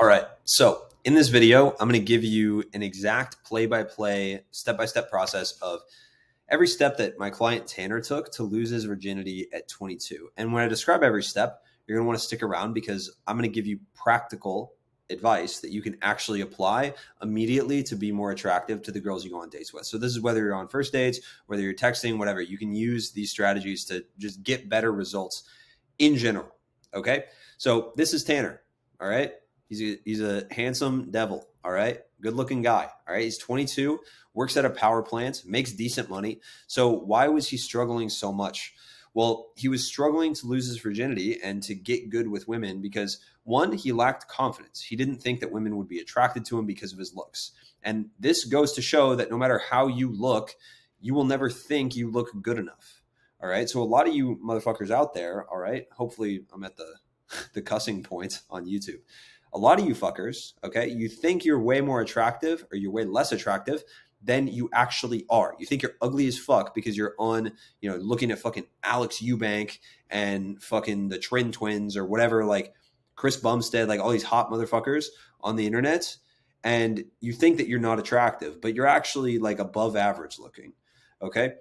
All right. So in this video, I'm going to give you an exact play-by-play, step-by-step process of every step that my client Tanner took to lose his virginity at 22. And when I describe every step, you're going to want to stick around because I'm going to give you practical advice that you can actually apply immediately to be more attractive to the girls you go on dates with. So this is whether you're on first dates, whether you're texting, whatever, you can use these strategies to just get better results in general. Okay. So this is Tanner. All right. He's a handsome devil. All right. Good looking guy. All right. He's 22, works at a power plant, makes decent money. So why was he struggling so much? Well, he was struggling to lose his virginity and to get good with women because, one, he lacked confidence. He didn't think that women would be attracted to him because of his looks. And this goes to show that no matter how you look, you will never think you look good enough. All right. So a lot of you motherfuckers out there, all right, hopefully I'm at the cussing point on YouTube. A lot of you fuckers, okay, you think you're way more attractive or you're way less attractive than you actually are. You think you're ugly as fuck because you're on, looking at fucking Alex Eubank and fucking the Trin Twins or whatever, like Chris Bumstead, like all these hot motherfuckers on the internet. And you think that you're not attractive, but you're actually like above average looking, okay?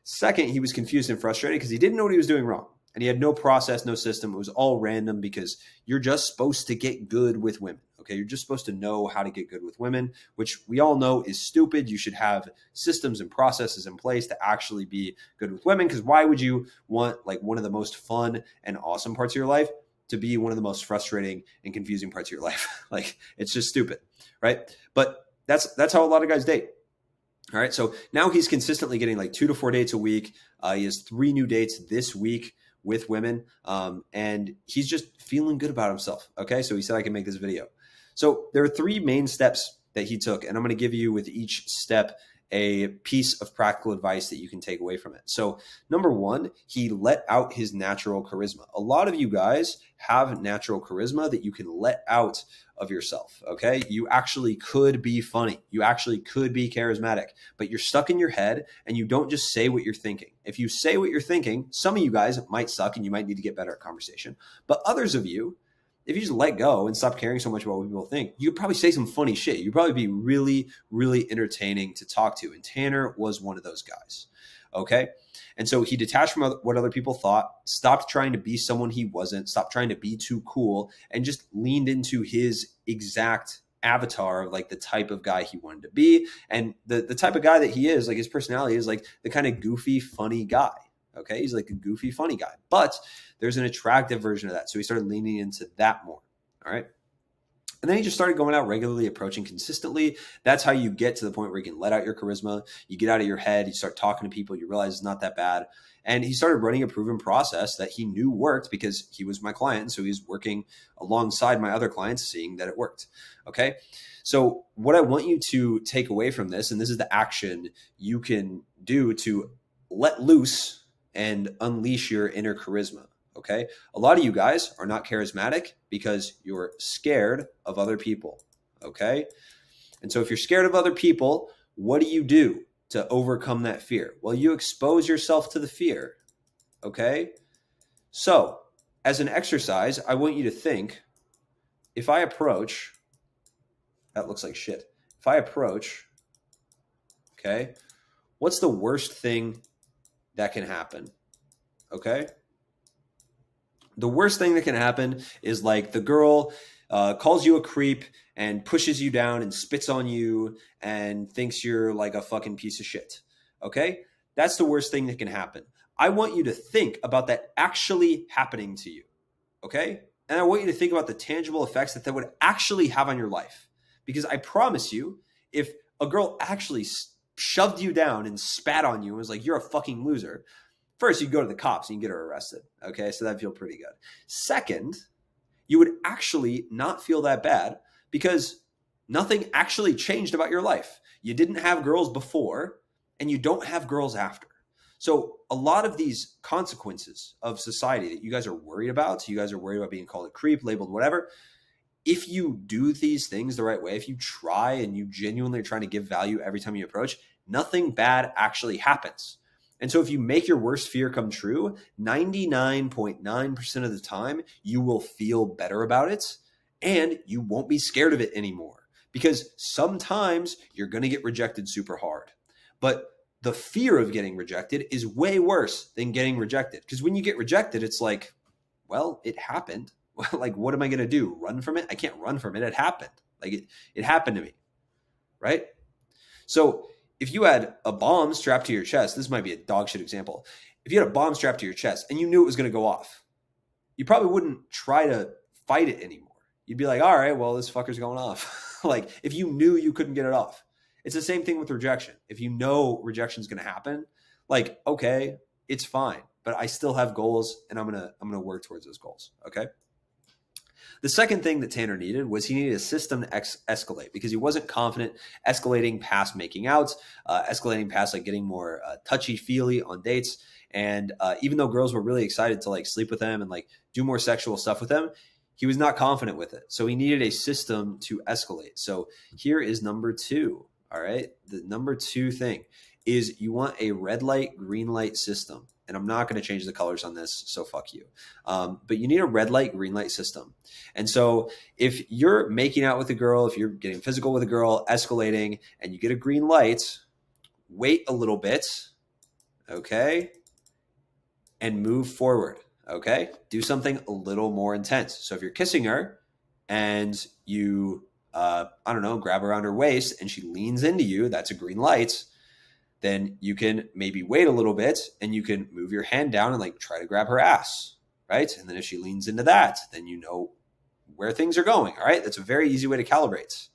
Second, he was confused and frustrated because he didn't know what he was doing wrong. And he had no process, no system. It was all random because you're just supposed to get good with women. Okay, you're just supposed to know how to get good with women, which we all know is stupid. You should have systems and processes in place to actually be good with women, because why would you want like one of the most fun and awesome parts of your life to be one of the most frustrating and confusing parts of your life? Like, it's just stupid, right? But that's how a lot of guys date. All right, so now he's consistently getting like 2 to 4 dates a week. He has 3 new dates this week with women, and he's just feeling good about himself. Okay, so he said I can make this video. So there are 3 main steps that he took, and I'm going to give you with each step a piece of practical advice that you can take away from it. So number 1, he let out his natural charisma. A lot of you guys have natural charisma that you can let out of yourself, okay? You actually could be funny. You actually could be charismatic, but you're stuck in your head and you don't just say what you're thinking. If you say what you're thinking, some of you guys might suck and you might need to get better at conversation, but others of you, if you just let go and stop caring so much about what people think, you could probably say some funny shit. You'd probably be really, really entertaining to talk to. And Tanner was one of those guys. Okay. And so he detached from what other people thought, stopped trying to be someone he wasn't, stopped trying to be too cool, and just leaned into his exact avatar of like the type of guy he wanted to be. And the type of guy that he is, like his personality is like the kind of goofy, funny guy. Okay. He's like a goofy, funny guy, but there's an attractive version of that. So he started leaning into that more. All right. And then he just started going out regularly, approaching consistently. That's how you get to the point where you can let out your charisma. You get out of your head. You start talking to people. You realize it's not that bad. And he started running a proven process that he knew worked because he was my client. So he's working alongside my other clients, seeing that it worked. Okay. So what I want you to take away from this, and this is the action you can do to let loose and unleash your inner charisma. Okay. A lot of you guys are not charismatic because you're scared of other people. Okay. And so if you're scared of other people, what do you do to overcome that fear? Well, you expose yourself to the fear. Okay. So as an exercise, I want you to think, if I approach, that looks like shit. If I approach, okay, what's the worst thing that can happen? Okay. The worst thing that can happen is like the girl calls you a creep and pushes you down and spits on you and thinks you're like a fucking piece of shit. Okay. That's the worst thing that can happen. I want you to think about that actually happening to you. Okay. And I want you to think about the tangible effects that would actually have on your life. Because I promise you, if a girl actually shoved you down and spat on you and was like, you're a fucking loser, first, you go to the cops and you get her arrested. Okay, so that'd feel pretty good. Second, you would actually not feel that bad because nothing actually changed about your life. You didn't have girls before and you don't have girls after. So a lot of these consequences of society that you guys are worried about, you guys are worried about being called a creep, labeled whatever, if you do these things the right way, if you try and you genuinely are trying to give value every time you approach, nothing bad actually happens. And so if you make your worst fear come true, 99.9% of the time, you will feel better about it. and you won't be scared of it anymore, because sometimes you're going to get rejected super hard. But the fear of getting rejected is way worse than getting rejected, because when you get rejected, it's like, well, it happened. Like, what am I going to do? Run from it? I can't run from it. It happened. Like it happened to me, right? So if you had a bomb strapped to your chest, this might be a dog shit example. If you had a bomb strapped to your chest and you knew it was going to go off, you probably wouldn't try to fight it anymore. You'd be like, all right, well, this fucker's going off. Like, if you knew you couldn't get it off. It's the same thing with rejection. If you know rejection is going to happen, like, okay, it's fine, but I still have goals, and I'm gonna work towards those goals. Okay. The second thing that Tanner needed was he needed a system to escalate, because he wasn't confident escalating past making out, escalating past like getting more touchy-feely on dates. And even though girls were really excited to like sleep with him and like do more sexual stuff with him, he was not confident with it. So he needed a system to escalate. So here is number 2. All right. The number 2 thing is you want a red light, green light system. And I'm not going to change the colors on this, so fuck you. But you need a red light, green light system. And so if you're making out with a girl, if you're getting physical with a girl, escalating, and you get a green light, wait a little bit, okay, and move forward, okay? Do something a little more intense. So if you're kissing her and you, I don't know, grab her around her waist and she leans into you, that's a green light. Then you can maybe wait a little bit and you can move your hand down and like try to grab her ass, right? And then if she leans into that, then you know where things are going, all right? That's a very easy way to calibrate,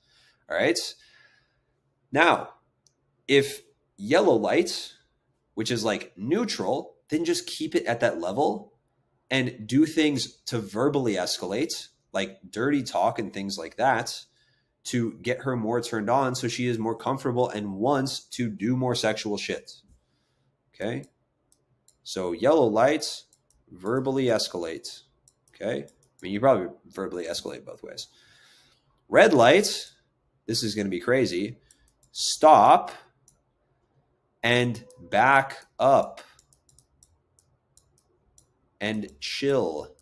all right? Now, if yellow light, which is like neutral, then just keep it at that level and do things to verbally escalate, like dirty talk and things like that, to get her more turned on so she is more comfortable and wants to do more sexual shit. Okay? So yellow lights, verbally escalate. Okay? I mean, you probably verbally escalate both ways. Red light, this is going to be crazy. Stop and back up and chill.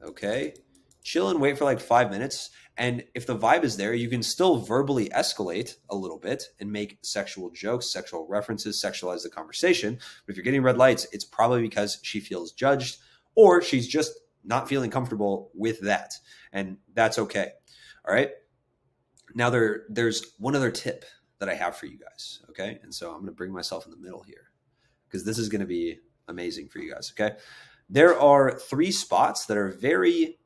Okay? Chill and wait for like 5 minutes. And if the vibe is there, you can still verbally escalate a little bit and make sexual jokes, sexual references, sexualize the conversation. But if you're getting red lights, it's probably because she feels judged or she's just not feeling comfortable with that. And that's okay. All right. Now there's one other tip that I have for you guys. Okay. And so I'm going to bring myself in the middle here because this is going to be amazing for you guys. Okay. There are 3 spots that are very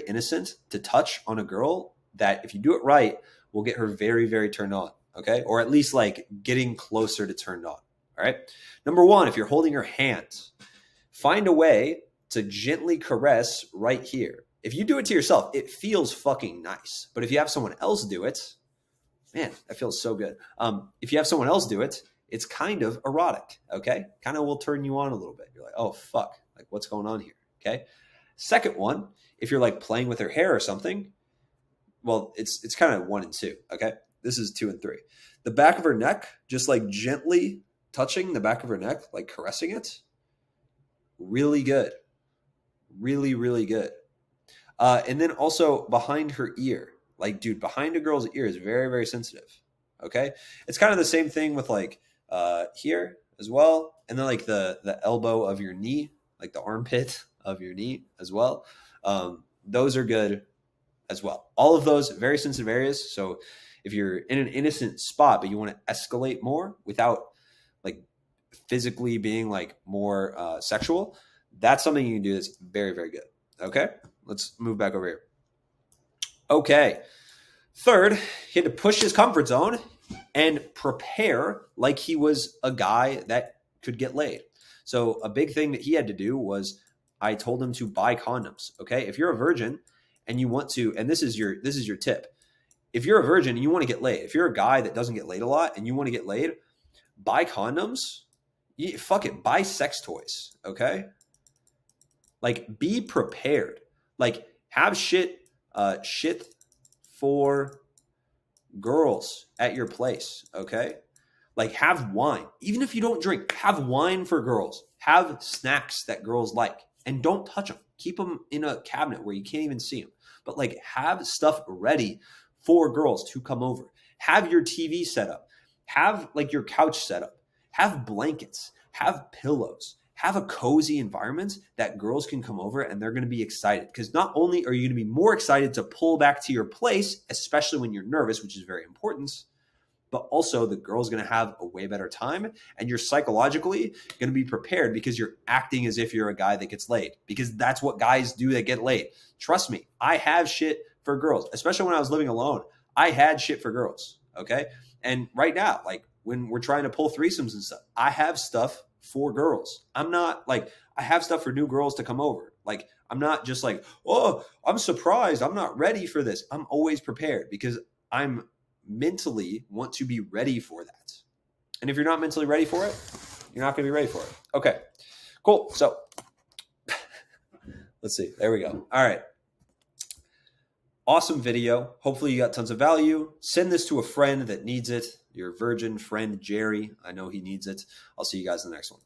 innocent to touch on a girl that if you do it right, will get her very, very turned on. Okay. Or at least like getting closer to turned on. All right. Number 1, if you're holding her hand, find a way to gently caress right here. If you do it to yourself, it feels fucking nice. But if you have someone else do it, man, that feels so good. If you have someone else do it, it's kind of erotic. Okay. Kind of will turn you on a little bit. You're like, oh, fuck. Like, what's going on here? Okay. Second one, if you're like playing with her hair or something, well, it's kind of 1 and 2. Okay. This is 2 and 3. The back of her neck, just like gently touching the back of her neck, like caressing it. Really good. Really, really good. And then also behind her ear, like, dude, behind a girl's ear is very, very sensitive. Okay. It's kind of the same thing with like here as well. And then like the elbow of your knee, like the armpit of your knee as well. Those are good as well. All of those very sensitive areas. So if you're in an innocent spot, but you want to escalate more without like physically being like more sexual, that's something you can do that's very, very good. Okay. Let's move back over here. Okay. Third, he had to push his comfort zone and prepare like he was a guy that could get laid. So a big thing that he had to do was I told him to buy condoms. Okay. If you're a virgin and you want to, and this is your tip. If you're a virgin and you want to get laid, if you're a guy that doesn't get laid a lot and you want to get laid, buy condoms. Fuck it. Buy sex toys. Okay. Like be prepared. Like have shit for girls at your place. Okay. Like have wine. Even if you don't drink, have wine for girls. Have snacks that girls like. And don't touch them. Keep them in a cabinet where you can't even see them. but like have stuff ready for girls to come over. Have your TV set up. Have like your couch set up. Have blankets. Have pillows. Have a cozy environment that girls can come over and they're going to be excited. Because not only are you going to be more excited to pull back to your place, especially when you're nervous, which is very important, but also the girl's going to have a way better time and you're psychologically going to be prepared because you're acting as if you're a guy that gets laid, because that's what guys do that get laid. Trust me, I have shit for girls, especially when I was living alone. I had shit for girls, okay? And right now, like when we're trying to pull threesomes and stuff, I have stuff for girls. I'm not like, I have stuff for new girls to come over. Like, I'm not just like, oh, I'm surprised. I'm not ready for this. I'm always prepared because I'm mentally want to be ready for that. And if you're not mentally ready for it, you're not going to be ready for it. Okay, cool. So let's see. There we go. All right. Awesome video. Hopefully you got tons of value. Send this to a friend that needs it. Your virgin friend, Jerry. I know he needs it. I'll see you guys in the next one.